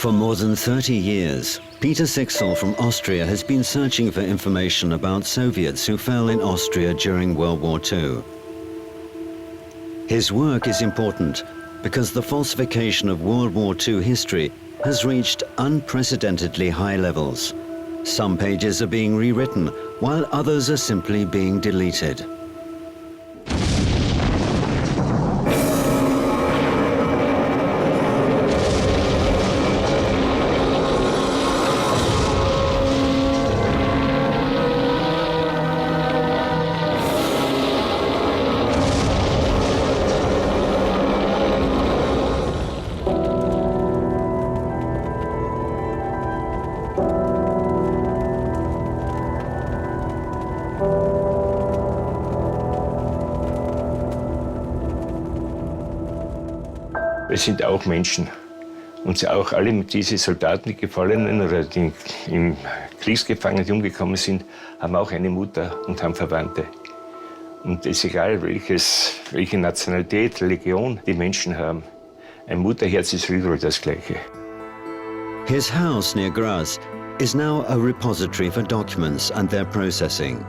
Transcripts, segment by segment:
For more than 30 years, Peter Sixel from Austria has been searching for information about Soviets who fell in Austria during World War II. His work is important because the falsification of World War II history has reached unprecedentedly high levels. Some pages are being rewritten, while others are simply being deleted. Wir sind auch Menschen. Und auch alle diese Soldaten, die gefallenen oder die im Kriegsgefangenen umgekommen sind, haben auch eine Mutter und haben Verwandte. Und es ist egal, welche Nationalität, Religion die Menschen haben. Ein Mutterherz ist überall das Gleiche. His house near Graz is now a repository for documents and their processing.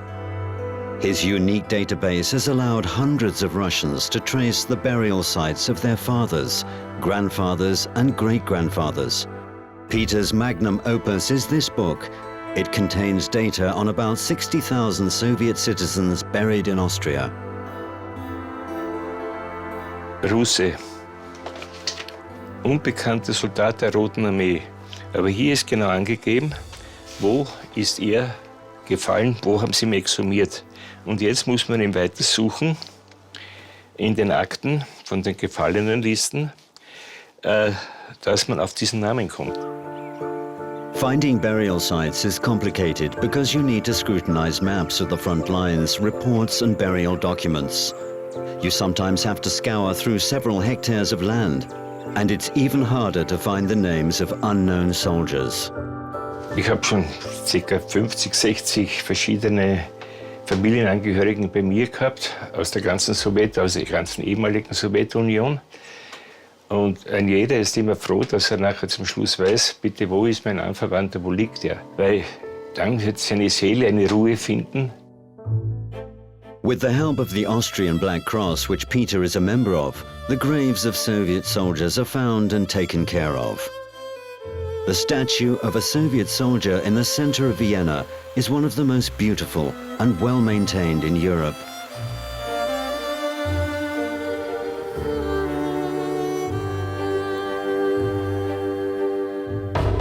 His unique database has allowed hundreds of Russians to trace the burial sites of their fathers, grandfathers and great-grandfathers. Peter's magnum opus is this book. It contains data on about 60,000 Soviet citizens buried in Austria. Russe, unbekannter Soldat der Roten Armee. Aber hier ist genau angegeben, wo ist er gefallen, wo haben sie ihn exhumiert. Und jetzt muss man ihn weiter suchen in den Akten von den Gefallenenlisten, dass man auf diesen Namen kommt. Finding burial sites is complicated because you need to scrutinize maps of the front lines, reports and burial documents. You sometimes have to scour through several hectares of land, and it's even harder to find the names of unknown soldiers. Ich habe schon ca. 50, 60 verschiedene Familienangehörigen bei mir gehabt, aus der ganzen aus der ganzen ehemaligen Sowjetunion. Und ein jeder ist immer froh, dass er nachher zum Schluss weiß, bitte, wo ist mein Anverwandter, wo liegt er? Weil dann wird seine Seele eine Ruhe finden. With the help of the Austrian Black Cross, which Peter is a member of, the graves of Soviet soldiers are found and taken care of. The statue of a Soviet soldier in the center of Vienna is one of the most beautiful and well-maintained in Europe.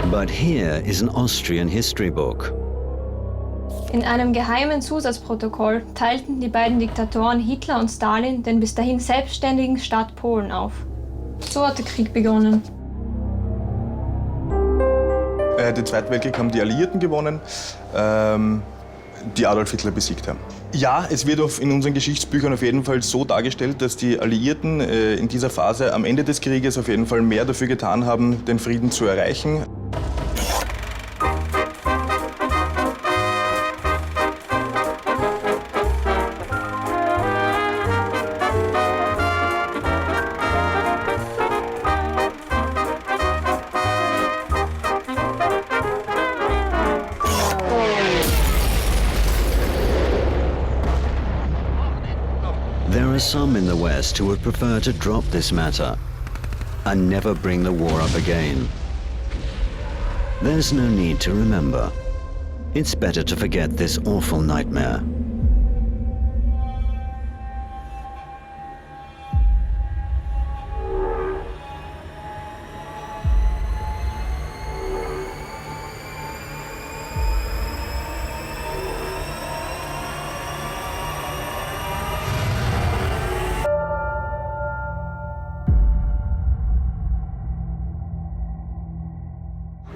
But here is an Austrian history book. In einem geheimen Zusatzprotokoll teilten die beiden Diktatoren Hitler und Stalin den bis dahin selbstständigen Staat Polen auf. So hat der Krieg begonnen. Den Zweiten Weltkrieg haben die Alliierten gewonnen, die Adolf Hitler besiegt haben. Ja, es wird in unseren Geschichtsbüchern auf jeden Fall so dargestellt, dass die Alliierten in dieser Phase am Ende des Krieges auf jeden Fall mehr dafür getan haben, den Frieden zu erreichen. There are some in the West who would prefer to drop this matter and never bring the war up again. There's no need to remember. It's better to forget this awful nightmare.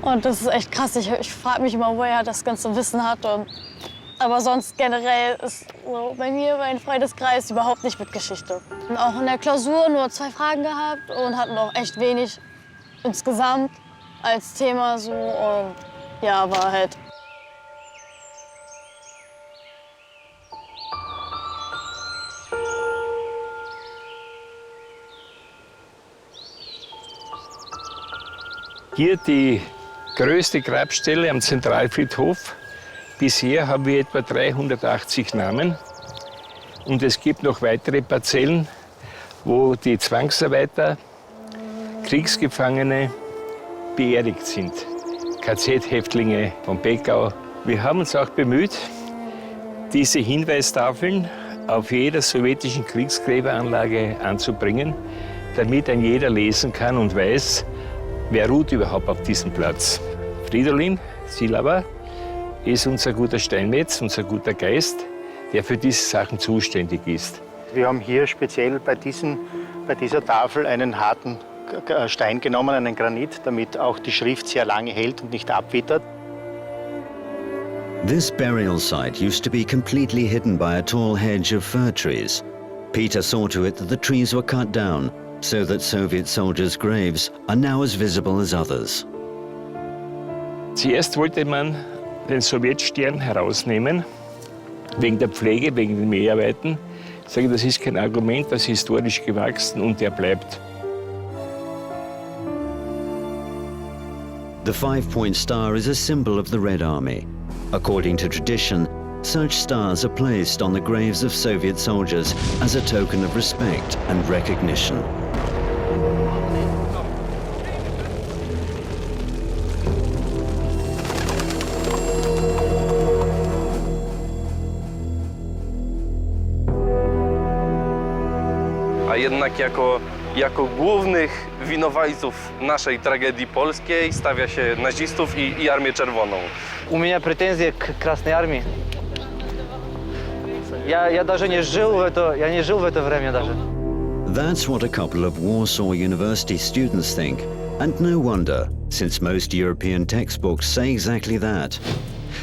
Und das ist echt krass. Ich frage mich immer, woher er das ganze Wissen hat. Aber sonst generell ist so bei mir mein Freundeskreis überhaupt nicht mit Geschichte. Und auch in der Klausur nur 2 Fragen gehabt und hatten auch echt wenig insgesamt als Thema so. Und ja, war halt. Hier die größte Grabstelle am Zentralfriedhof. Bisher haben wir etwa 380 Namen. Und es gibt noch weitere Parzellen, wo die Zwangsarbeiter, Kriegsgefangene beerdigt sind. KZ-Häftlinge von Beckau. Wir haben uns auch bemüht, diese Hinweistafeln auf jeder sowjetischen Kriegsgräberanlage anzubringen, damit ein jeder lesen kann und weiß, wer ruht überhaupt auf diesem Platz. Fridolin Silava ist unser guter Steinmetz, unser guter Geist, der für diese Sachen zuständig ist. Wir haben hier speziell bei dieser Tafel einen harten Stein genommen, einen Granit, damit auch die Schrift sehr lange hält und nicht abwittert. This burial site used to be completely hidden by a tall hedge of fir trees. Peter saw to it that the trees were cut down so that Soviet soldiers' graves are now as visible as others. Zuerst wollte man den Sowjetstern herausnehmen, wegen der Pflege, wegen den Mehrarbeiten. Ich sage, das ist kein Argument, das ist historisch gewachsen und der bleibt. The five-point star is a symbol of the Red Army. According to tradition, such stars are placed on the graves of Soviet soldiers as a token of respect and recognition. A jednak jako głównych winowajców naszej tragedii polskiej stawia się nazistów i Armię Czerwoną. У меня претензии к Красной Армии. Я даже не жил в это время даже. That's what a couple of Warsaw University students think. And no wonder, since most European textbooks say exactly that.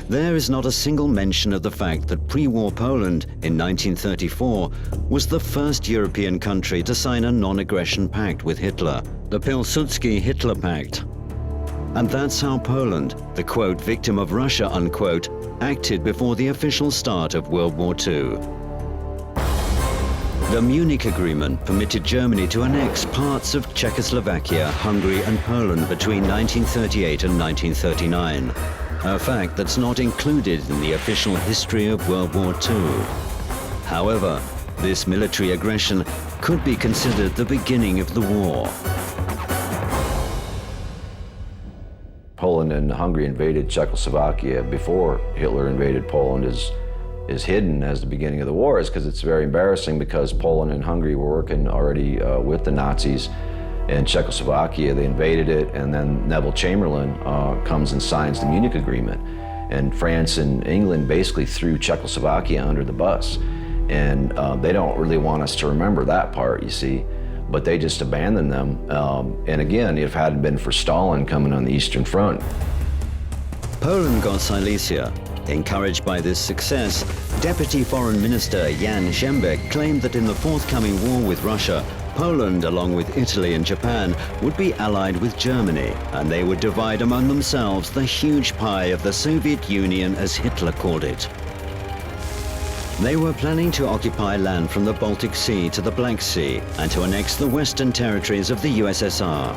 There is not a single mention of the fact that pre-war Poland in 1934 was the first European country to sign a non-aggression pact with Hitler, the Pilsudski-Hitler Pact. And that's how Poland, the quote, victim of Russia, unquote, acted before the official start of World War II. The Munich Agreement permitted Germany to annex parts of Czechoslovakia, Hungary and Poland between 1938 and 1939. A fact that's not included in the official history of World War II. However, this military aggression could be considered the beginning of the war. Poland and Hungary invaded Czechoslovakia before Hitler invaded Poland is hidden as the beginning of the war, is because it's very embarrassing, because Poland and Hungary were working already with the Nazis in Czechoslovakia. They invaded it, and then Neville Chamberlain comes and signs the Munich Agreement. And France and England basically threw Czechoslovakia under the bus. And they don't really want us to remember that part, you see. But they just abandoned them. And again, if it hadn't been for Stalin coming on the Eastern Front. Poland got Silesia. Encouraged by this success, Deputy Foreign Minister Jan Szembek claimed that in the forthcoming war with Russia, Poland, along with Italy and Japan, would be allied with Germany, and they would divide among themselves the huge pie of the Soviet Union, as Hitler called it. They were planning to occupy land from the Baltic Sea to the Black Sea and to annex the western territories of the USSR.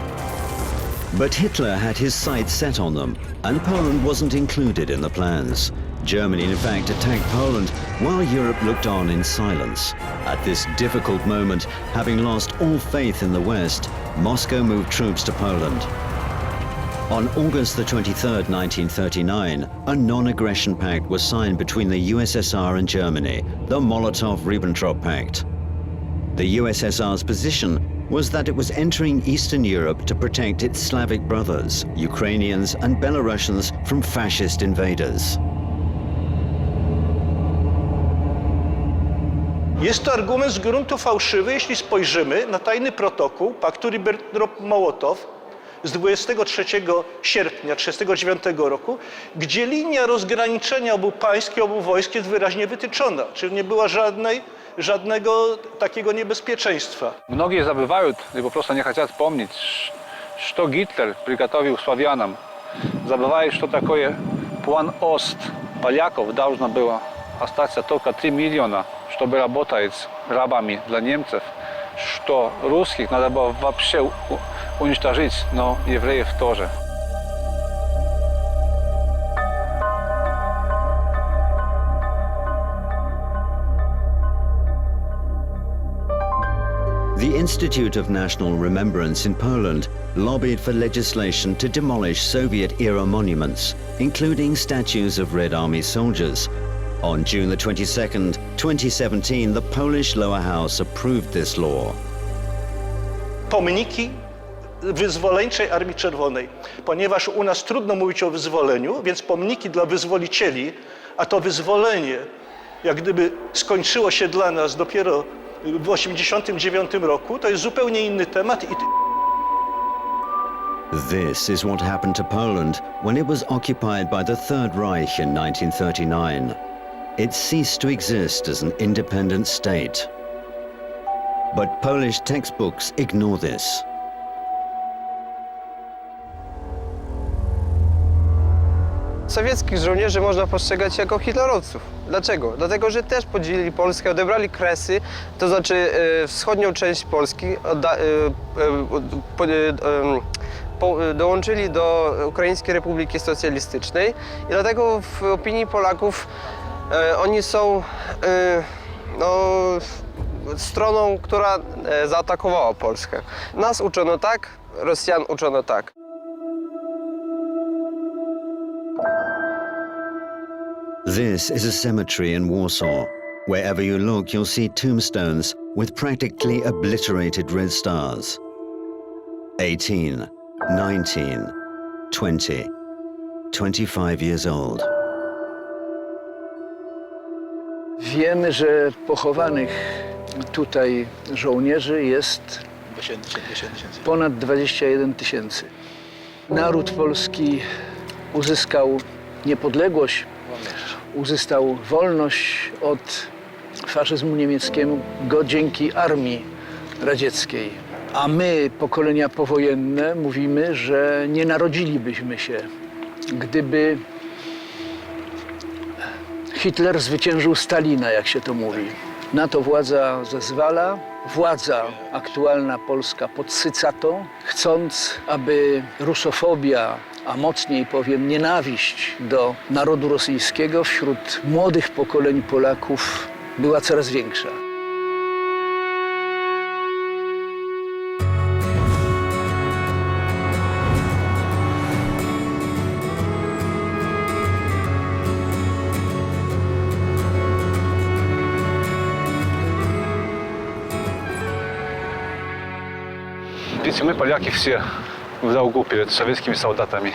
But Hitler had his sights set on them, and Poland wasn't included in the plans. Germany, in fact, attacked Poland while Europe looked on in silence. At this difficult moment, having lost all faith in the West, Moscow moved troops to Poland. On August the 23rd, 1939, a non-aggression pact was signed between the USSR and Germany, the Molotov-Ribbentrop Pact. The USSR's position was that it was entering Eastern Europe to protect its Slavic brothers, Ukrainians and Belarusians, from fascist invaders. Jest to argument z gruntu fałszywy, jeśli spojrzymy na tajny protokół paktu Ribbentrop-Mołotow z 23 sierpnia 1939 roku, gdzie linia rozgraniczenia obu państw i obu wojsk jest wyraźnie wytyczona, czyli nie było żadnego takiego niebezpieczeństwa. Многие забывают, либо просто не хотят помнить, что Гитлер приготовил славянам. Забывают, что такое план ОСТ. Поляков должно было остаться только 3 миллиона, чтобы работать рабами для немцев, что русских надо было вообще уничтожить, но евреев тоже. Institute of National Remembrance in Poland lobbied for legislation to demolish Soviet-era monuments, including statues of Red Army soldiers. On June the 22nd, 2017, the Polish lower house approved this law. Pomniki wyzwoleńczej Armii Czerwonej, ponieważ u nas trudno mówić o wyzwoleniu, więc pomniki dla wyzwolicieli, a to wyzwolenie jak gdyby skończyło się dla nas dopiero w 1989 roku, to jest zupełnie inny temat. This is what happened to Poland when it was occupied by the Third Reich in 1939. It ceased to exist as an independent state. But Polish textbooks ignore this. Sowieckich żołnierzy można postrzegać jako hitlerowców. Dlaczego? Dlatego, że też podzielili Polskę, odebrali Kresy, to znaczy wschodnią część Polski, dołączyli do Ukraińskiej Republiki Socjalistycznej i dlatego w opinii Polaków oni są stroną, która zaatakowała Polskę. Nas uczono tak, Rosjan uczono tak. This is a cemetery in Warsaw. Wherever you look, you'll see tombstones with practically obliterated red stars. 18, 19, 20, 25 years old. Wiemy, że pochowanych tutaj żołnierzy jest ponad 21 000. Naród polski uzyskał niepodległość, uzyskał wolność od faszyzmu niemieckiego dzięki armii radzieckiej. A my, pokolenia powojenne, mówimy, że nie narodzilibyśmy się, gdyby Hitler zwyciężył Stalina, jak się to mówi. Na to władza zezwala, władza aktualna polska podsyca to, chcąc, aby rusofobia, a mocniej powiem nienawiść do narodu rosyjskiego wśród młodych pokoleń Polaków była coraz większa. Видите, мы, поляки, все в долгу перед советскими солдатами.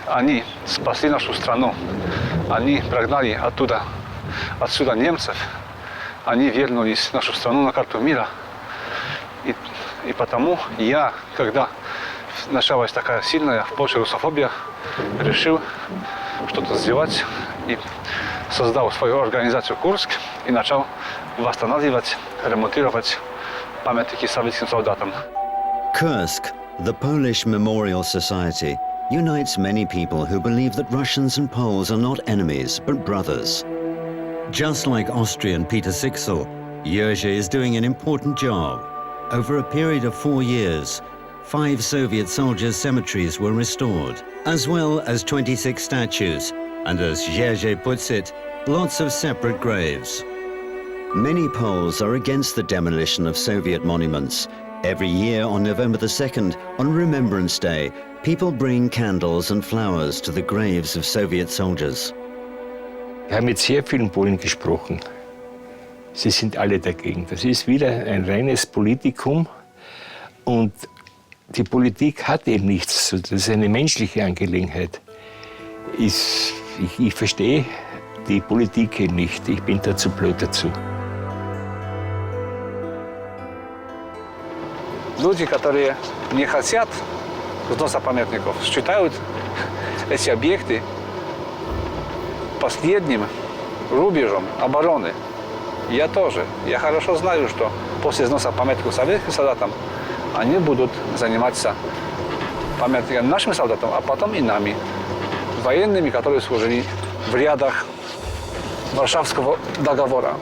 Они спасли нашу страну, они прогнали отсюда немцев, они вернулись нашу страну на карту мира. И потому я, когда началась такая сильная в Польше русофобия, решил что-то сделать и создал свою организацию «Курск» и начал восстанавливать, ремонтировать памятники советским солдатам. Kursk, the Polish Memorial Society, unites many people who believe that Russians and Poles are not enemies, but brothers. Just like Austrian Peter Sixel, Jerzy is doing an important job. Over a period of 4 years, 5 Soviet soldiers' cemeteries were restored, as well as 26 statues, and as Jerzy puts it, lots of separate graves. Many Poles are against the demolition of Soviet monuments. Every year on November the 2nd, on Remembrance Day, people bring candles and flowers to the graves of Soviet soldiers. Ich habe mit sehr vielen Polen gesprochen. Sie sind alle dagegen. Das ist wieder ein reines Politikum und die Politik hat eben nichts. Das ist eine menschliche Angelegenheit. Ich verstehe die Politik eben nicht. Ich bin da zu blöd dazu. Люди, которые не хотят сноса памятников, считают эти объекты последним рубежом обороны. Я тоже. Я хорошо знаю, что после сноса памятников советским солдатам они будут заниматься памятниками нашим солдатам, а потом и нами, военными, которые служили в рядах Варшавского договора.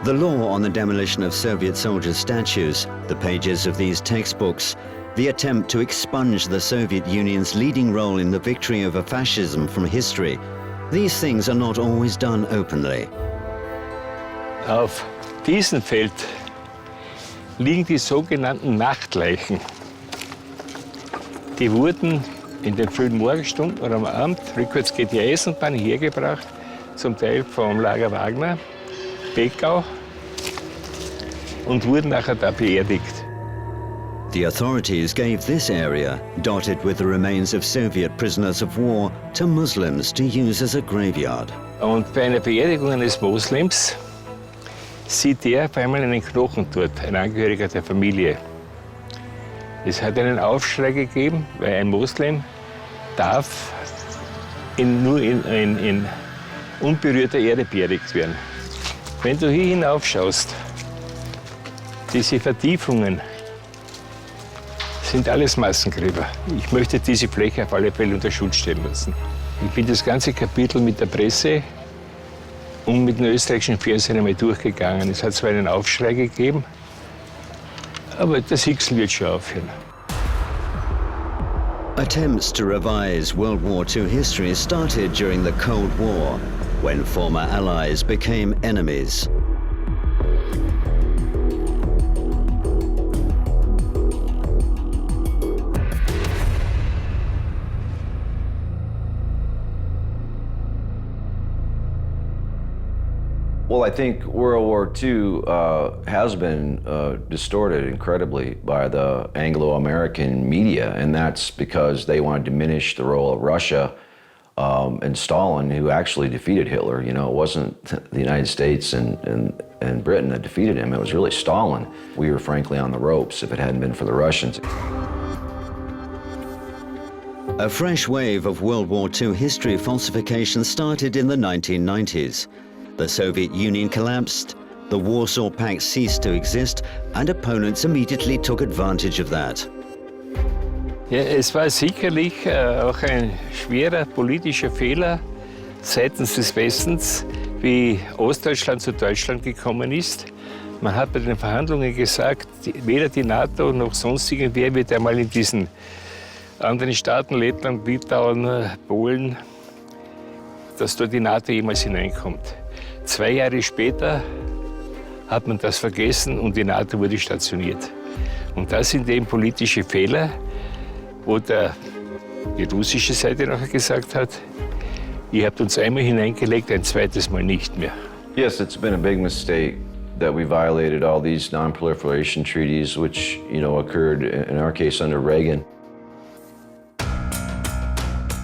The law on the demolition of Soviet soldiers' statues, the pages of these textbooks, the attempt to expunge the Soviet Union's leading role in the victory over fascism from history, these things are not always done openly. Auf diesem Feld liegen die sogenannten Nachtleichen. Die wurden in den frühen Morgenstunden oder am Abend, rückwärts geht die Eisenbahn, hergebracht, zum Teil vom Lager Wagner, Beckau, und wurden nachher da beerdigt. The authorities gave this area, dotted with the remains of Soviet prisoners of war, to Muslims to use as a graveyard. Und bei einer Beerdigung eines Moslems sieht er auf einmal einen Knochen dort, ein Angehöriger der Familie. Es hat einen Aufschrei gegeben, weil ein Moslem darf nur in unberührter Erde beerdigt werden. Wenn du hier hinaufschaust, diese Vertiefungen sind alles Massengräber. Ich möchte diese Fläche auf alle Fälle unter Schutz stellen lassen. Ich bin das ganze Kapitel mit der Presse und mit den österreichischen Fernsehen einmal durchgegangen. Es hat zwar einen Aufschrei gegeben, aber das Hicksen wird schon aufhören. Attempts to revise World War II history started during the Cold War, when former allies became enemies. Well, I think World War II has been distorted incredibly by the Anglo-American media, and that's because they want to diminish the role of Russia and Stalin, who actually defeated Hitler. You know, it wasn't the United States and Britain that defeated him, it was really Stalin. We were frankly on the ropes if it hadn't been for the Russians. A fresh wave of World War II history falsification started in the 1990s. The Soviet Union collapsed, the Warsaw Pact ceased to exist, and opponents immediately took advantage of that. Ja, es war sicherlich auch ein schwerer politischer Fehler seitens des Westens, wie Ostdeutschland zu Deutschland gekommen ist. Man hat bei den Verhandlungen gesagt, weder die NATO noch sonst irgendwer wird einmal in diesen anderen Staaten, Lettland, Litauen, Polen, dass dort die NATO jemals hineinkommt. 2 Jahre später hat man das vergessen und die NATO wurde stationiert. Und das sind eben politische Fehler, wo die russische Seite nachher gesagt hat, ihr habt uns einmal hineingelegt, ein zweites Mal nicht mehr. Yes, it's been a big mistake that we violated all these non-proliferation treaties, which, you know, occurred in our case under Reagan.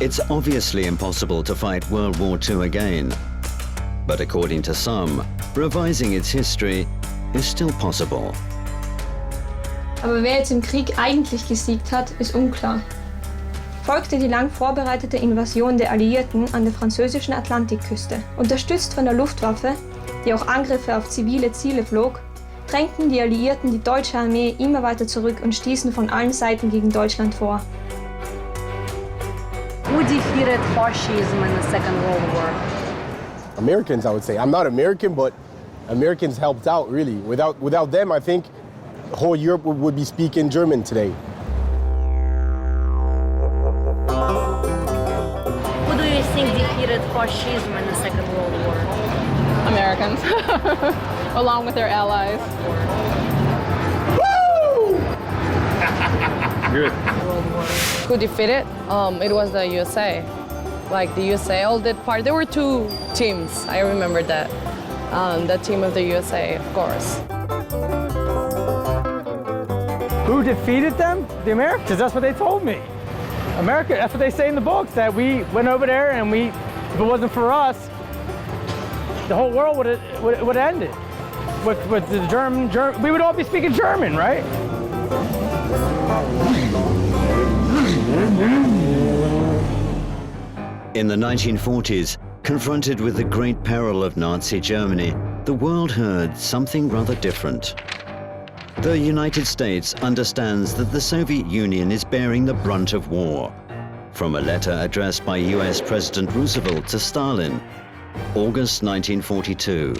It's obviously impossible to fight World War II again. But according to some, revising its history is still possible. Aber wer jetzt im Krieg eigentlich gesiegt hat, ist unklar. Folgte die lang vorbereitete Invasion der Alliierten an der französischen Atlantikküste. Unterstützt von der Luftwaffe, die auch Angriffe auf zivile Ziele flog, drängten die Alliierten die deutsche Armee immer weiter zurück und stießen von allen Seiten gegen Deutschland vor. Who defeated fascism in the Second World War? Americans, I would say. I'm not American, but Americans helped out, really. Without them, I think whole Europe would be speaking German today. Who do you think defeated fascism in the Second World War? Americans, along with their allies. Woo! Good. Who defeated? It was the USA. Like the USA all did part. There were 2 teams, I remember that. The team of the USA, of course. Who defeated them? The Americans, that's what they told me. America, that's what they say in the books, that we went over there and if it wasn't for us, the whole world would have ended. With the German, we would all be speaking German, right? In the 1940s, confronted with the great peril of Nazi Germany, the world heard something rather different. The United States understands that the Soviet Union is bearing the brunt of war. From a letter addressed by US President Roosevelt to Stalin, August 1942.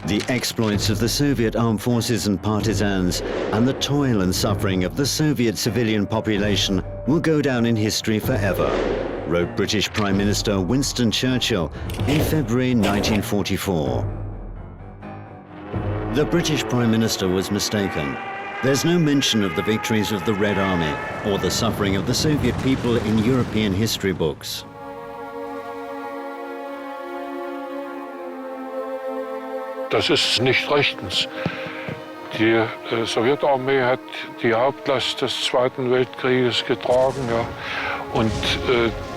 The exploits of the Soviet armed forces and partisans and the toil and suffering of the Soviet civilian population will go down in history forever, wrote British Prime Minister Winston Churchill in February 1944. The British Prime Minister was mistaken. There's no mention of the victories of the Red Army or the suffering of the Soviet people in European history books. Das ist nicht rechtens. Die Sowjetarmee hat die Hauptlast des Zweiten Weltkrieges getragen, ja. Und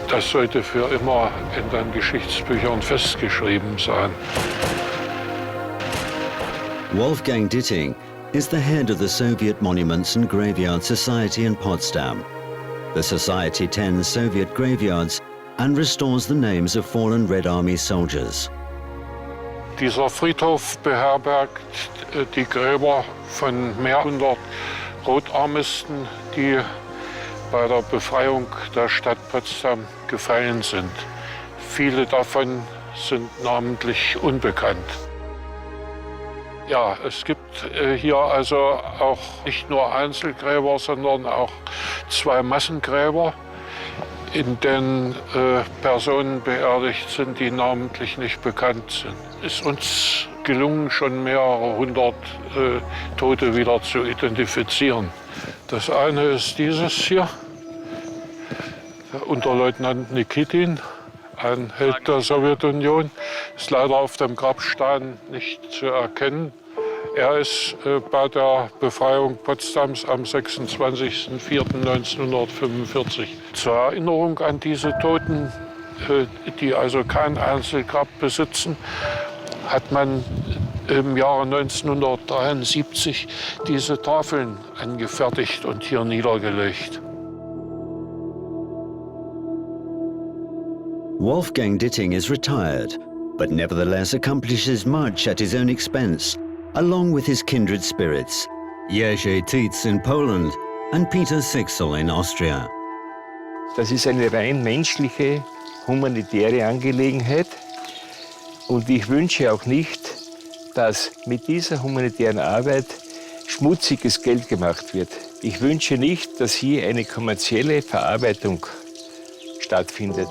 das sollte für immer in den Geschichtsbüchern festgeschrieben sein. Wolfgang Ditting is the head of the Soviet Monuments and Graveyard Society in Potsdam. The society tends Soviet graveyards and restores the names of fallen Red Army soldiers. Dieser Friedhof beherbergt die Gräber von mehr hundert Rotarmisten, die bei der Befreiung der Stadt Potsdam gefallen sind. Viele davon sind namentlich unbekannt. Ja, es gibt hier also auch nicht nur Einzelgräber, sondern auch zwei Massengräber, in denen Personen beerdigt sind, die namentlich nicht bekannt sind. Es ist uns gelungen, schon mehrere hundert Tote wieder zu identifizieren. Das eine ist dieses hier, der Unterleutnant Nikitin, ein Held der Sowjetunion, ist leider auf dem Grabstein nicht zu erkennen. Er ist bei der Befreiung Potsdams am 26.04.1945 zur Erinnerung an diese Toten, die also kein Einzelgrab besitzen, hat man im Jahre 1973 diese Tafeln angefertigt und hier niedergelegt. Wolfgang Ditting is retired, but nevertheless accomplishes much at his own expense, along with his kindred spirits, Jerzy Tietz in Poland and Peter Sixel in Austria. Das ist eine rein menschliche, humanitäre Angelegenheit. Und ich wünsche auch nicht, dass mit dieser humanitären Arbeit schmutziges Geld gemacht wird. Ich wünsche nicht, dass hier eine kommerzielle Verarbeitung stattfindet.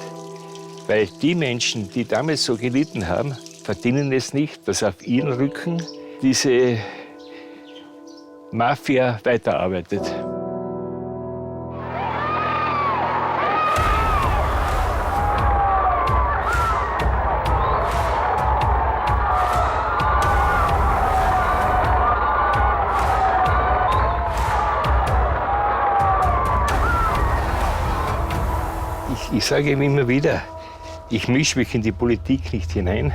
Weil die Menschen, die damals so gelitten haben, verdienen es nicht, dass auf ihren Rücken diese Mafia weiterarbeitet. Ich sage ihm immer wieder, ich mische mich in die Politik nicht hinein.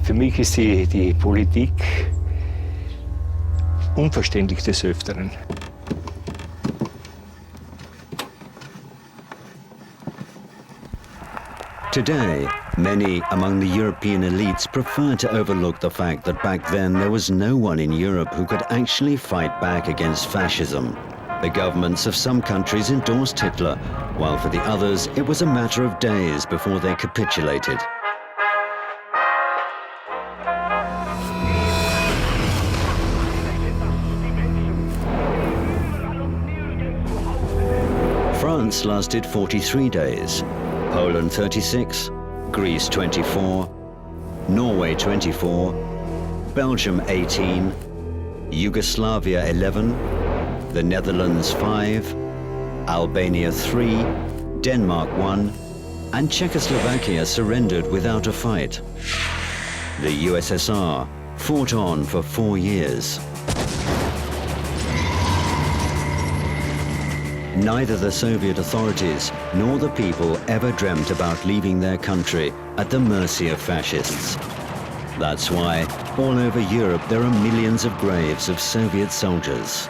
Für mich ist die Politik unverständlich des Öfteren. Today, many among the European elites prefer to overlook the fact that back then there was no one in Europe who could actually fight back against fascism. The governments of some countries endorsed Hitler, while for the others it was a matter of days before they capitulated. France lasted 43 days, Poland 36, Greece 24, Norway 24, Belgium 18, Yugoslavia 11, the Netherlands 5, Albania 3, Denmark 1, and Czechoslovakia surrendered without a fight. The USSR fought on for 4 years. Neither the Soviet authorities nor the people ever dreamt about leaving their country at the mercy of fascists. That's why all over Europe there are millions of graves of Soviet soldiers.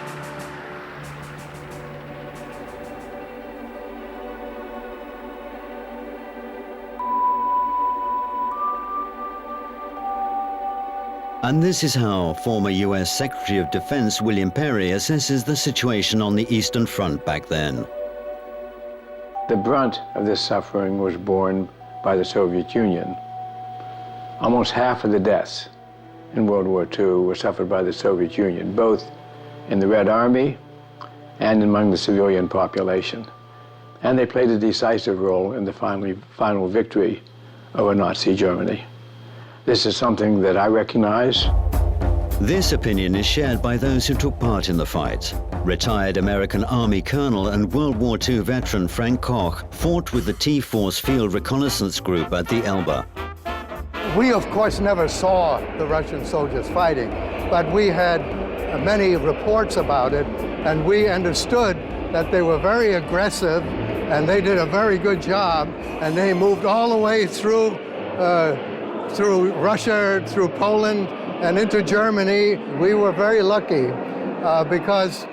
And this is how former US Secretary of Defense William Perry assesses the situation on the Eastern Front back then. The brunt of this suffering was borne by the Soviet Union. Almost half of the deaths in World War II were suffered by the Soviet Union, both in the Red Army and among the civilian population. And they played a decisive role in the final victory over Nazi Germany. This is something that I recognize. This opinion is shared by those who took part in the fight. Retired American Army Colonel and World War II veteran Frank Koch fought with the T-Force Field Reconnaissance Group at the Elbe. We, of course, never saw the Russian soldiers fighting, but we had many reports about it, and we understood that they were very aggressive, and they did a very good job, and they moved all the way through Russia, through Poland, and into Germany. We were very lucky because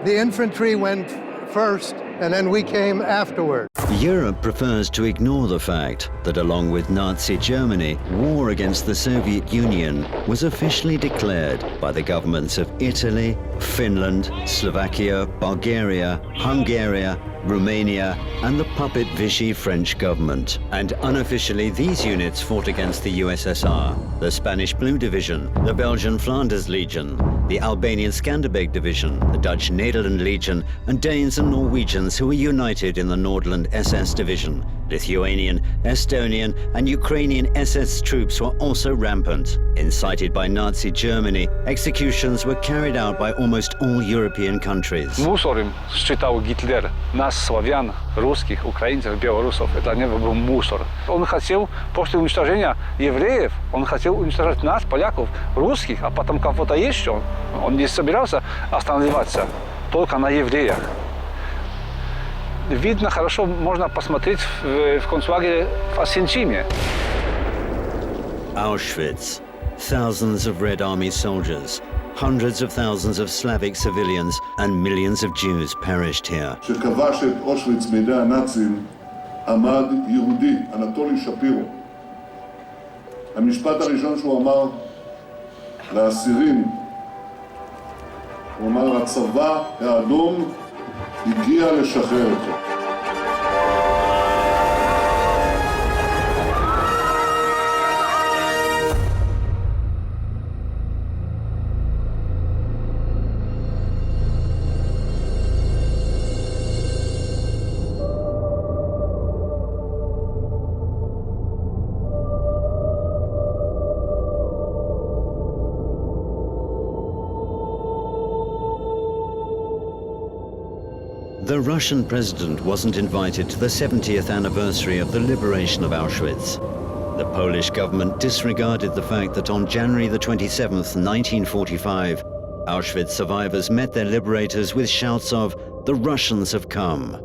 the infantry went first, and then we came afterward. Europe prefers to ignore the fact that along with Nazi Germany, war against the Soviet Union was officially declared by the governments of Italy, Finland, Slovakia, Bulgaria, Hungary, Romania, and the puppet Vichy French government. And unofficially, these units fought against the USSR, the Spanish Blue Division, the Belgian Flanders Legion, the Albanian Skanderbeg Division, the Dutch Nederland Legion, and Danes and Norwegians who were united in the Nordland SS Division. Lithuanian, Estonian, and Ukrainian SS troops were also rampant. Incited by Nazi Germany, executions were carried out by almost all European countries. Мусором считал Гитлер нас, славян, русских, украинцев, белорусов. Для него был мусор. Он хотел, после уничтожения евреев, он хотел уничтожать нас, поляков, русских, а потом кого-то еще. Он не собирался останавливаться только на евреях. Видно, хорошо можно посмотреть в концлагере в Освенциме. Auschwitz. Thousands of Red Army soldiers, hundreds of thousands of Slavic civilians, and millions of Jews perished here. שכבש את אושוויץ בידי הנאצים עמד יהודי, אנטולי שפירו. המשפט הראשון שהוא אמר לאסירים, הוא אמר, הצבא האדום הגיע לשחרר אותו. The Russian president wasn't invited to the 70th anniversary of the liberation of Auschwitz. The Polish government disregarded the fact that on January the 27th, 1945, Auschwitz survivors met their liberators with shouts of, "The Russians have come."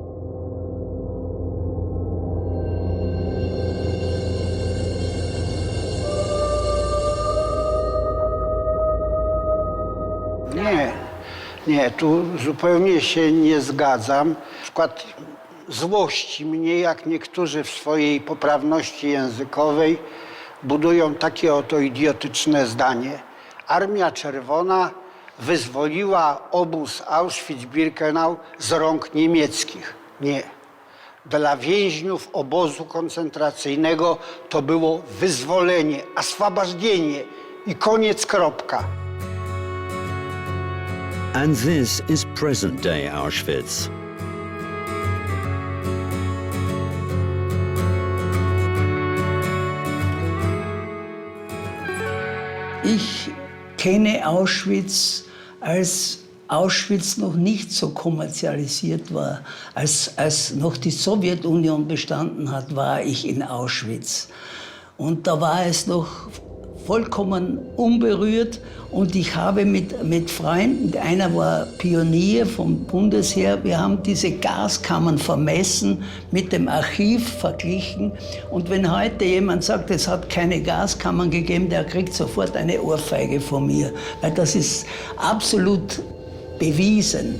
Nie, tu zupełnie się nie zgadzam. Na przykład złości mnie, jak niektórzy w swojej poprawności językowej budują takie oto idiotyczne zdanie. Armia Czerwona wyzwoliła obóz Auschwitz-Birkenau z rąk niemieckich. Nie. Dla więźniów obozu koncentracyjnego to było wyzwolenie, освобождение i koniec, kropka. And this is present-day Auschwitz. Ich kenne Auschwitz, als Auschwitz noch nicht so kommerzialisiert war. Als noch die Sowjetunion bestanden hat, war ich in Auschwitz. Und da war es noch vollkommen unberührt und ich habe mit Freunden, einer war Pionier vom Bundesheer, wir haben diese Gaskammern vermessen, mit dem Archiv verglichen und wenn heute jemand sagt, es hat keine Gaskammern gegeben, der kriegt sofort eine Ohrfeige von mir, weil das ist absolut bewiesen.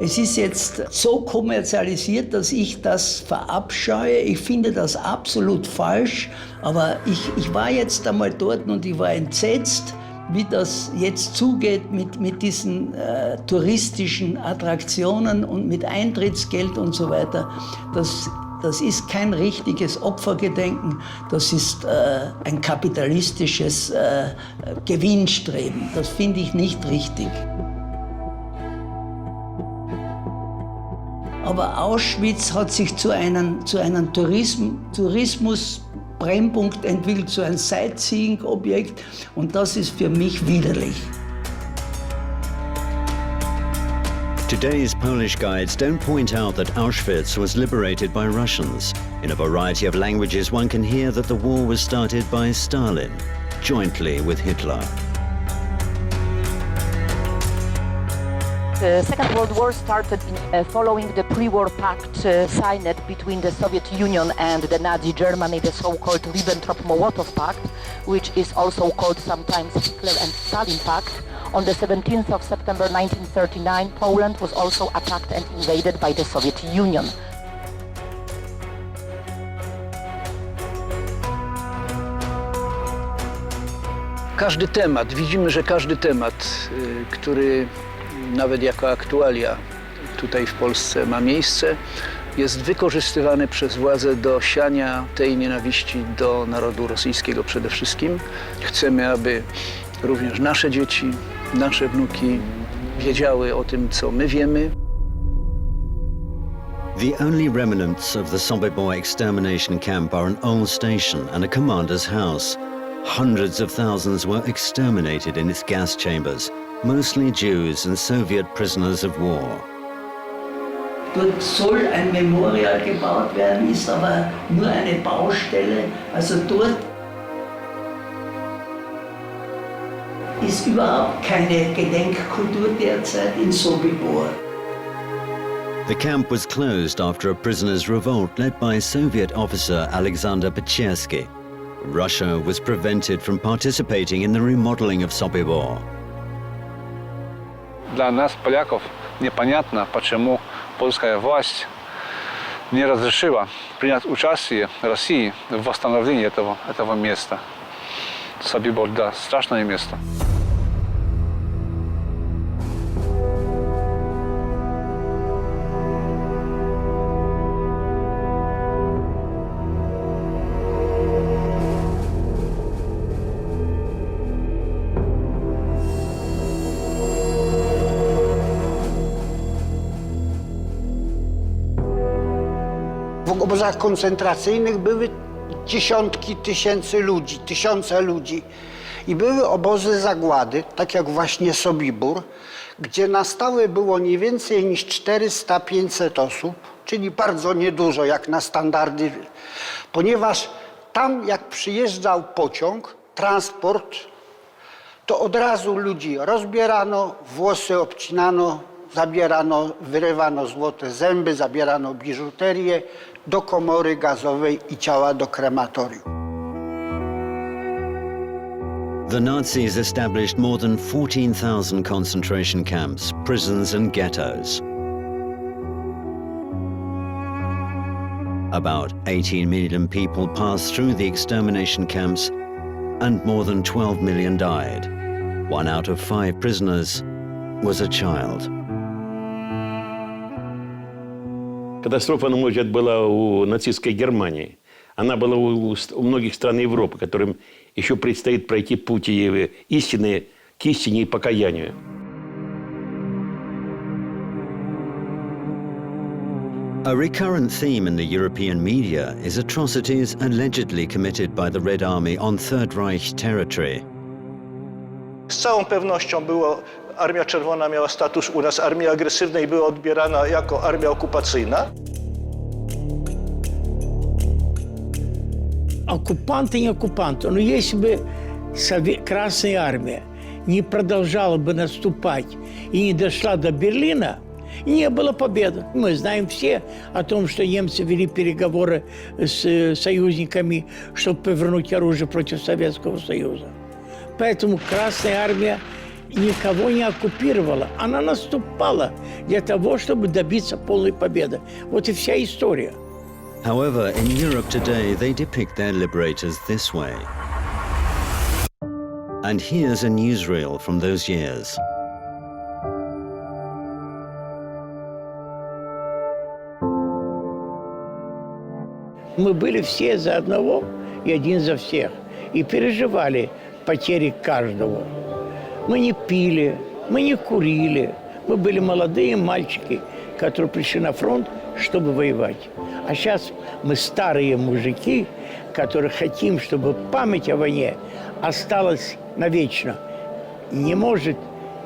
Es ist jetzt so kommerzialisiert, dass ich das verabscheue. Ich finde das absolut falsch. Aber ich war jetzt einmal dort und ich war entsetzt, wie das jetzt zugeht mit diesen touristischen Attraktionen und mit Eintrittsgeld und so weiter, das ist kein richtiges Opfergedenken, das ist ein kapitalistisches Gewinnstreben. Das finde ich nicht richtig. Aber Auschwitz hat sich zu einem Tourismusbrennpunkt entwickelt, zu einem Sightseeing-Objekt, und das ist für mich widerlich. Today's Polish guides don't point out that Auschwitz was liberated by Russians. In a variety of languages, one can hear that the war was started by Stalin, jointly with Hitler. The Second World War started following the pre-war pact signed between the Soviet Union and the Nazi Germany, the so-called Ribbentrop-Molotov Pact, which is also called sometimes Hitler and Stalin Pact. On the 17th of September 1939, Poland was also attacked and invaded by the Soviet Union. Każdy temat, widzimy, że każdy temat, który nawet jako aktualia tutaj w Polsce ma miejsce, jest wykorzystywany przez władze do siania tej nienawiści do narodu rosyjskiego przede wszystkim. Chcemy, aby również nasze dzieci, nasze wnuki wiedziały o tym, co my wiemy. The only remnants of the Sobibor extermination camp are an old station and a commander's house. Hundreds of thousands were exterminated in its gas chambers, mostly Jews and Soviet prisoners of war. Dort soll ein Memorial gebaut werden, ist aber nur eine Baustelle. Also dort ist überhaupt keine Gedenkkultur derzeit in Sobibor. The camp was closed after a prisoners' revolt led by Soviet officer Alexander Pechersky. Russia was prevented from participating in the remodeling of Sobibor. Для нас, поляков, непонятно, почему польская власть не разрешила принять участие России в восстановлении этого места. Собибор, да, страшное место. W obozach koncentracyjnych były dziesiątki tysięcy ludzi, tysiące ludzi. I były obozy zagłady, tak jak właśnie Sobibór, gdzie na stałe było nie więcej niż 400-500 osób, czyli bardzo niedużo jak na standardy, ponieważ tam jak przyjeżdżał pociąg, transport, to od razu ludzi rozbierano, włosy obcinano, zabierano, wyrywano złote zęby, zabierano biżuterię do komory gazowej i ciała do krematorium. The Nazis established more than 14,000 concentration camps, prisons and ghettos. About 18 million people passed through the extermination camps and more than 12 million died. 1 out of 5 prisoners was a child. Катастрофа, на мой взгляд, была у нацистской Германии. Она была у многих стран Европы, которым еще предстоит пройти путь истины к истине и покаянию. A recurrent theme in the European media is atrocities allegedly committed by the Red Army on Third Reich territory. Z całą pewnością Armia Czerwona miała status u nas armii agresywnej i była odbierana jako armia okupacyjna. Оккупанты не оккупанты, но если бы Красная Армия не продолжала бы наступать и не дошла до Берлина, не было победы. Мы знаем все о том, что немцы вели переговоры с союзниками, чтобы повернуть оружие против Советского Союза. Поэтому Красная Армия никого не оккупировала. Она наступала для того, чтобы добиться полной победы. Вот и вся история. However, in Europe today, they depict their liberators this way. And here's a newsreel from those years. Мы были все за одного и один за всех. И переживали потери каждого. Мы не пили, мы не курили. Мы были молодые мальчики, которые пришли на фронт, чтобы воевать. А сейчас мы старые мужики, которые хотим, чтобы память о войне осталась навечно. Не может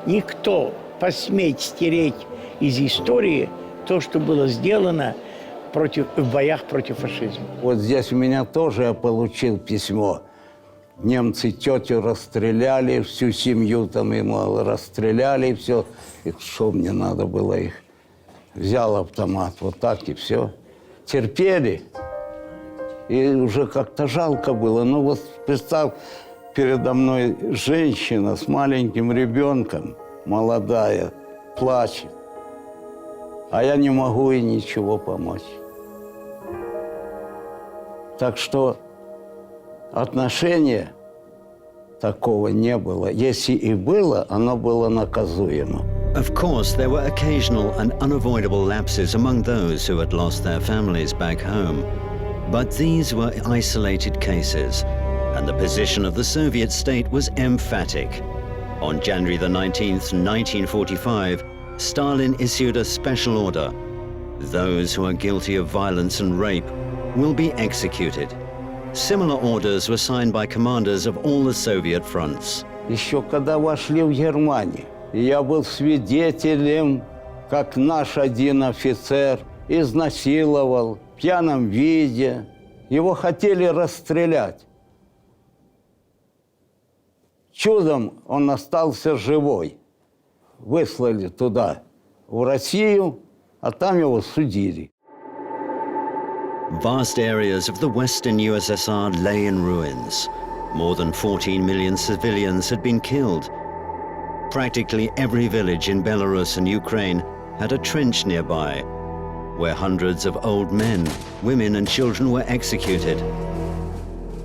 никто посметь стереть из истории то, что было сделано в боях против фашизма. Вот здесь у меня тоже я получил письмо. Немцы тетю расстреляли, всю семью там ему расстреляли, и все. И что мне надо было их? Взял автомат, вот так и все. Терпели. И уже как-то жалко было. Ну вот представь, передо мной женщина с маленьким ребенком, молодая, плачет. А я не могу ей ничего помочь. Так что отношения такого не было. Если и было, оно было наказуемо. Of course, there were occasional and unavoidable lapses among those who had lost their families back home. But these were isolated cases, and the position of the Soviet state was emphatic. On January the 19th, 1945, Stalin issued a special order. Those who are guilty of violence and rape will be executed. Similar orders were signed by commanders of all the Soviet fronts. Еще когда вошли в Германию, я был свидетелем, как наш один офицер изнасиловал в пьяном виде. Его хотели расстрелять. Чудом он остался живой. Выслали туда, в Россию, а там его судили. Vast areas of the western USSR lay in ruins. More than 14 million civilians had been killed. Practically every village in Belarus and Ukraine had a trench nearby, where hundreds of old men, women and children were executed.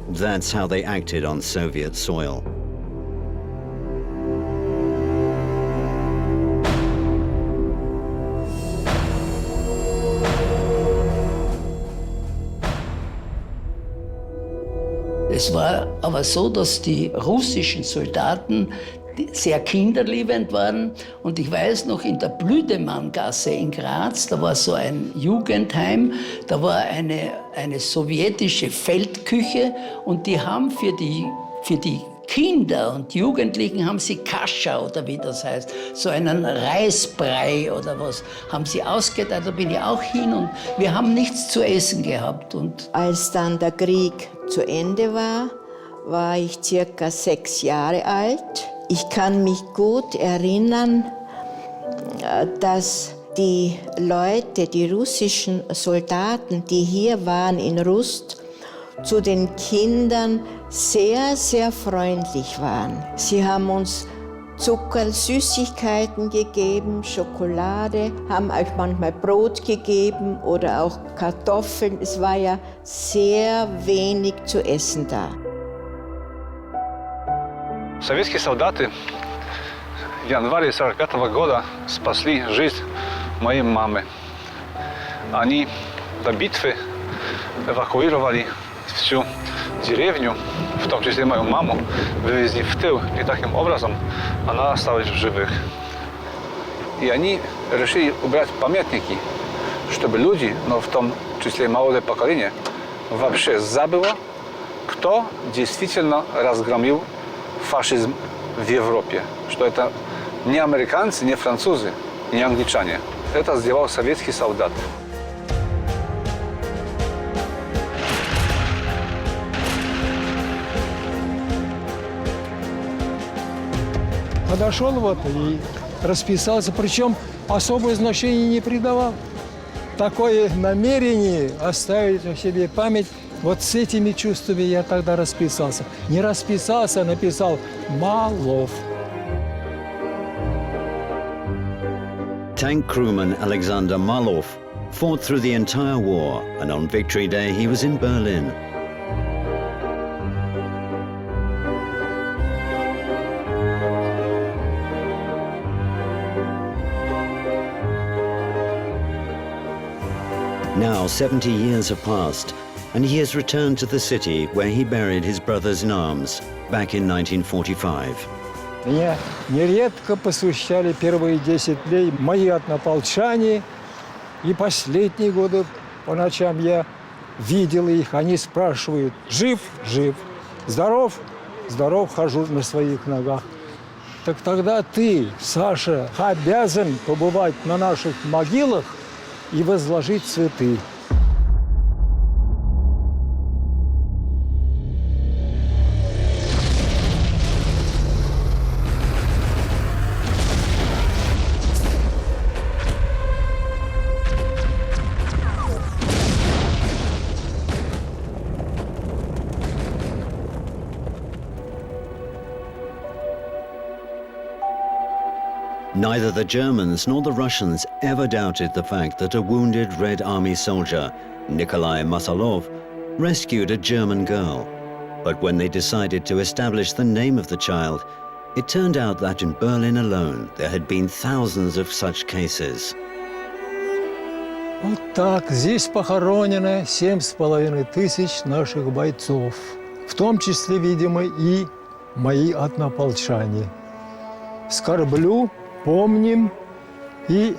That's how they acted on Soviet soil. Es war aber so, dass die russischen Soldaten sehr kinderliebend waren. Und ich weiß noch, in der Blüdemanngasse in Graz, da war so ein Jugendheim, da war eine sowjetische Feldküche und die haben für die Kinder und Jugendlichen haben sie Kascha oder wie das heißt, so einen Reisbrei oder was, haben sie ausgeteilt. Da bin ich auch hin und wir haben nichts zu essen gehabt. Und als dann der Krieg zu Ende war, war ich circa 6 Jahre alt. Ich kann mich gut erinnern, dass die Leute, die russischen Soldaten, die hier waren in Rust, zu den Kindern sehr, sehr freundlich waren. Sie haben uns Zucker, Süßigkeiten gegeben, Schokolade, haben euch manchmal Brot gegeben oder auch Kartoffeln. Es war ja sehr wenig zu essen da. Советские солдаты в январе 1945 года спасли жизнь моей мамы. Они до битвы эвакуировали всю деревню, в том числе мою маму, вывезли в тыл, и таким образом она осталась в живых. И они решили убрать памятники, чтобы люди, но в том числе молодое поколение, вообще забыло, кто действительно разгромил фашизм в Европе. Что это не американцы, не французы, не англичане. Это сделал советский солдат. Подошел вот и расписался, причем особое значение не придавал. Такое намерение оставить о себе память, вот с этими чувствами я тогда расписался. Не расписался, а написал «Малов». Tank crewman Alexander Malov fought through the entire war, and on Victory Day he was in Berlin. Now 70 years have passed, and he has returned to the city where he buried his brothers in arms back in 1945. Меня нередко посвящали первые 10 дней мои однополчане, и последние годы по ночам я видел их. Они спрашивают: жив? Жив. Здоров? Здоров, хожу на своих ногах. Так тогда ты, Саша, обязан побывать на наших могилах и возложить цветы. Neither the Germans nor the Russians ever doubted the fact that a wounded Red Army soldier, Nikolai Masalov, rescued a German girl. But when they decided to establish the name of the child, it turned out that in Berlin alone there had been thousands of such cases. Вот так, здесь похоронено 7500 наших бойцов, в том числе, видимо, и мои однополчане. Скорблю, помним и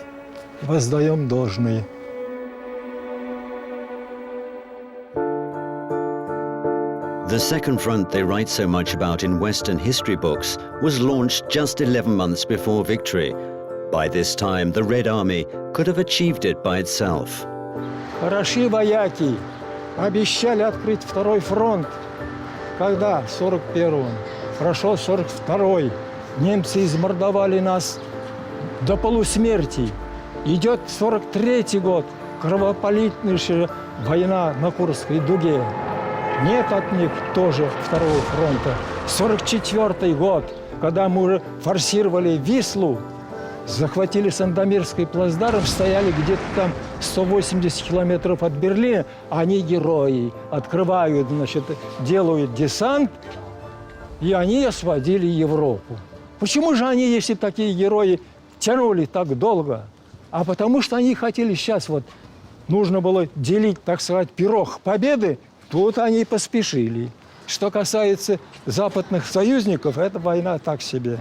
воздаем должное. The second front they write so much about in Western history books was launched just 11 months before victory. By this time, the Red Army could have achieved it by itself. Хороши вояки обещали открыть второй фронт. Когда? В 41-м. Прошел 42-й. Немцы измордовали нас до полусмерти. Идет 43-й год, кровопролитнейшая война на Курской дуге. Нет от них тоже второго фронта. 44-й год, когда мы уже форсировали Вислу, захватили Сандомирский плацдарм, стояли где-то там 180 километров от Берлина. Они герои, открывают, значит, делают десант, и они освободили Европу. Почему же они, если такие герои, тянули так долго? А потому что они хотели сейчас вот, нужно было делить, так сказать, пирог победы, тут они поспешили. Что касается западных союзников, эта война так себе.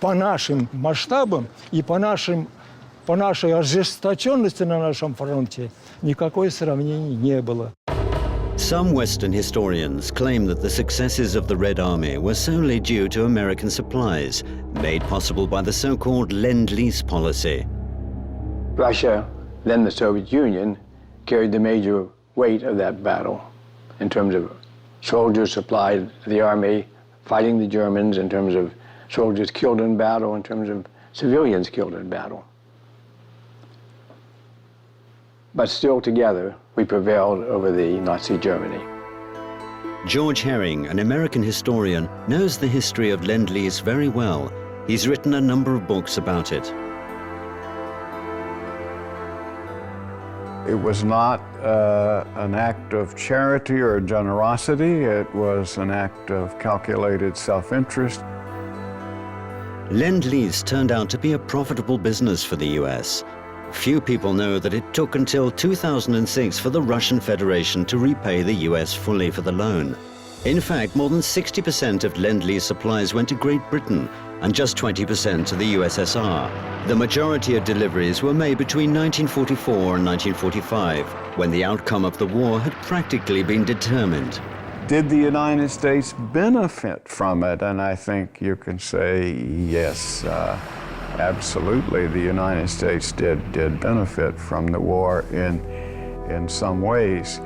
По нашим масштабам и по нашей ожесточенности на нашем фронте никакой сравнения не было. Some Western historians claim that the successes of the Red Army were solely due to American supplies, made possible by the so-called Lend-Lease policy. Russia, then the Soviet Union, carried the major weight of that battle in terms of soldiers supplied the army, fighting the Germans, in terms of soldiers killed in battle, in terms of civilians killed in battle. But still together, we prevailed over the Nazi Germany. George Herring, an American historian, knows the history of Lend-Lease very well. He's written a number of books about it. It was not an act of charity or generosity. It was an act of calculated self-interest. Lend-Lease turned out to be a profitable business for the US. Few people know that it took until 2006 for the Russian Federation to repay the US fully for the loan. In fact, more than 60% of Lend-Lease supplies went to Great Britain and just 20% to the USSR. The majority of deliveries were made between 1944 and 1945, when the outcome of the war had practically been determined. Did the United States benefit from it? And I think you can say yes. Absolutely, the United States did benefit from the war in some ways.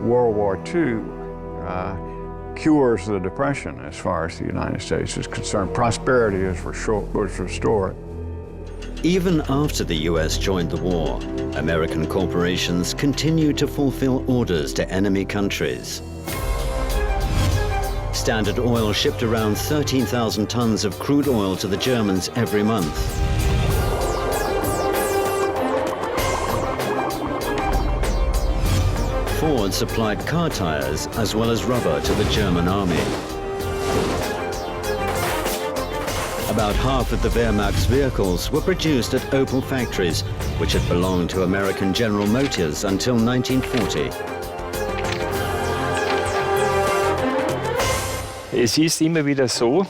World War II cures the Depression as far as the United States is concerned. Prosperity was restored. Even after the US joined the war, American corporations continued to fulfill orders to enemy countries. Standard Oil shipped around 13,000 tons of crude oil to the Germans every month. Ford supplied car tires as well as rubber to the German army. About half of the Wehrmacht's vehicles were produced at Opel factories, which had belonged to American General Motors until 1940. Es ist immer wieder so,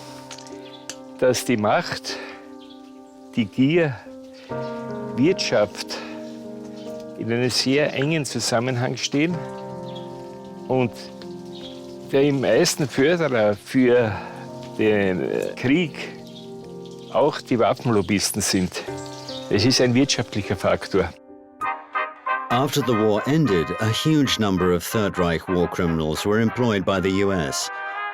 dass die Macht, die Gier, Wirtschaft in einem sehr engen Zusammenhang stehen und der im meisten Förderer für den Krieg auch die Waffenlobbyisten sind. Es ist ein wirtschaftlicher Faktor. After the war ended, a huge number of Third Reich war criminals were employed by the US.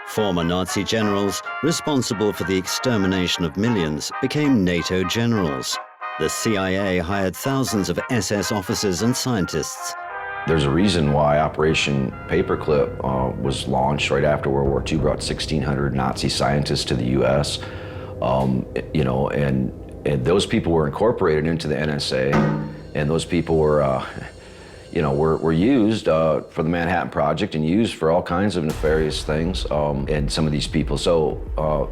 Former Nazi generals responsible for the extermination of millions became NATO generals. The CIA hired thousands of SS officers and scientists. There's a reason why Operation Paperclip was launched right after World War II, brought 1,600 Nazi scientists to the US. You know, and those people were incorporated into the NSA, and those people were, you know, were used for the Manhattan Project and used for all kinds of nefarious things, and some of these people. So,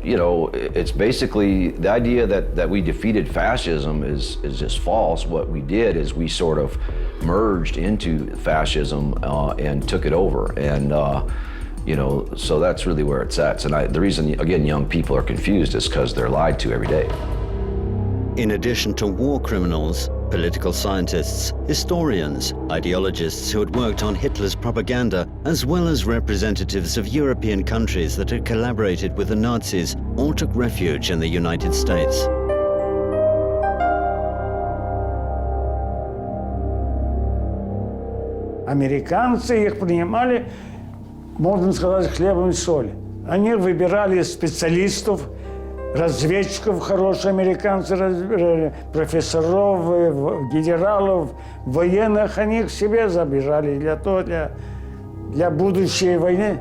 you know, it's basically the idea that we defeated fascism is just false. What we did is we sort of merged into fascism and took it over. And, you know, so that's really where it's at. And the reason, again, young people are confused is because they're lied to every day. In addition to war criminals, political scientists, historians, ideologists who had worked on Hitler's propaganda, as well as representatives of European countries that had collaborated with the Nazis, all took refuge in the United States. Американцы их принимали, можно сказать, хлебом и солью. Они выбирали специалистов, разведчиков, хороших американцев, профессоров, генералов, военных. Они их себе забирали для будущей войны.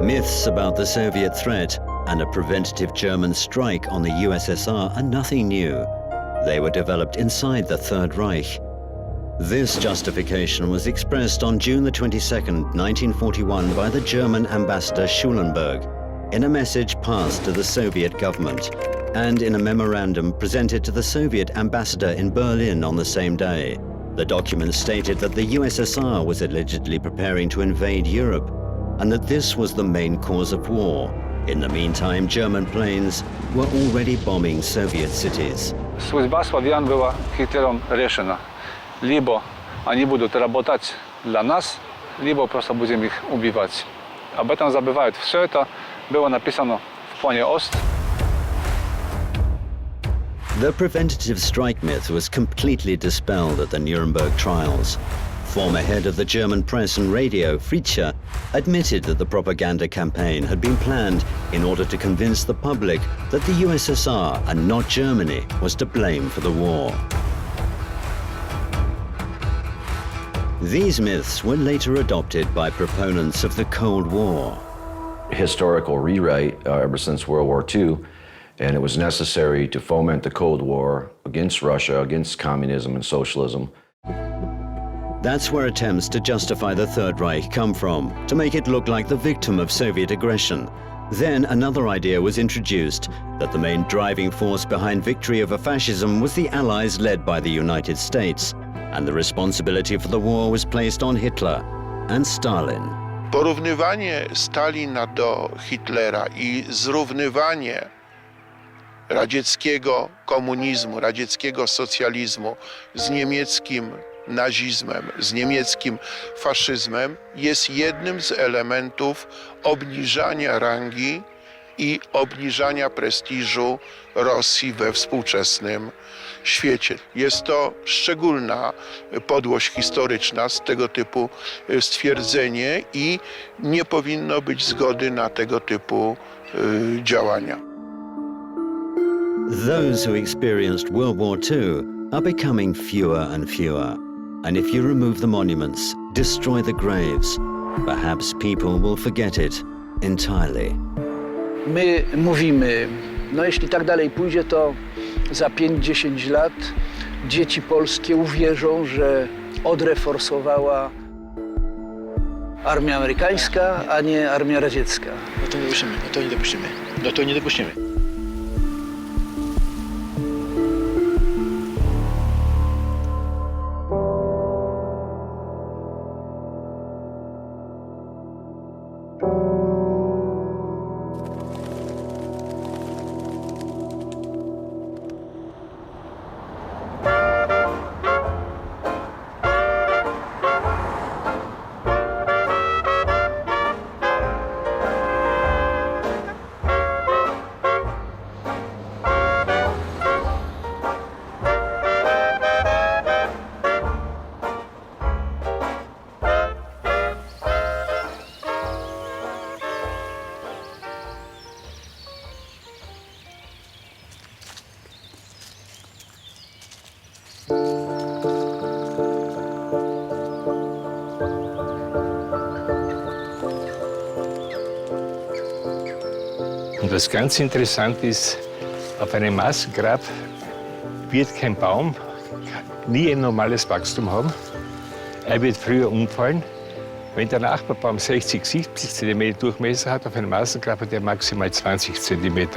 Myths about the Soviet threat and a preventative German strike on the USSR are nothing new. They were developed inside the Third Reich. This justification was expressed on June the 22nd, 1941 by the German ambassador Schulenburg in a message passed to the Soviet government and in a memorandum presented to the Soviet ambassador in Berlin on the same day. The document stated that the USSR was allegedly preparing to invade Europe and that this was the main cause of war. In the meantime, German planes were already bombing Soviet cities. Судьба славян была Гитлером решена. Либо они будут работать для нас, либо просто будем их убивать. Об этом забывают. Все это было написано в плане Ост. The preventative strike myth was completely dispelled at the Nuremberg trials. Former head of the German press and radio, Fritzsche, admitted that the propaganda campaign had been planned in order to convince the public that the USSR and not Germany was to blame for the war. These myths were later adopted by proponents of the Cold War. Historical rewrite ever since World War II, and it was necessary to foment the Cold War against Russia, against communism and socialism. That's where attempts to justify the Third Reich come from, to make it look like the victim of Soviet aggression. Then another idea was introduced, that the main driving force behind victory over fascism was the Allies led by the United States, and the responsibility for the war was placed on Hitler and Stalin. Porównywanie Stalina do Hitlera i zrównywanie radzieckiego komunizmu, radzieckiego socjalizmu z niemieckim nazizmem, z niemieckim faszyzmem jest jednym z elementów obniżania rangi i obniżania prestiżu Rosji we współczesnym świecie. Jest to szczególna podłość historyczna z tego typu stwierdzenie i nie powinno być zgody na tego typu działania. Those who experienced World War II are becoming fewer and fewer. And if you remove the monuments, destroy the graves, perhaps people will forget it entirely. My mówimy, no jeśli tak dalej pójdzie, to za 5-10 lat dzieci polskie uwierzą, że Odrę forsowała armia amerykańska, a nie armia radziecka. No to nie dopuścimy, no to nie dopuścimy. No to nie dopuścimy. Und was ganz interessant ist, auf einem Massengrab wird kein Baum nie ein normales Wachstum haben. Er wird früher umfallen. Wenn der Nachbarbaum 60, 70 cm Durchmesser hat, auf einem Massengrab hat er maximal 20 cm.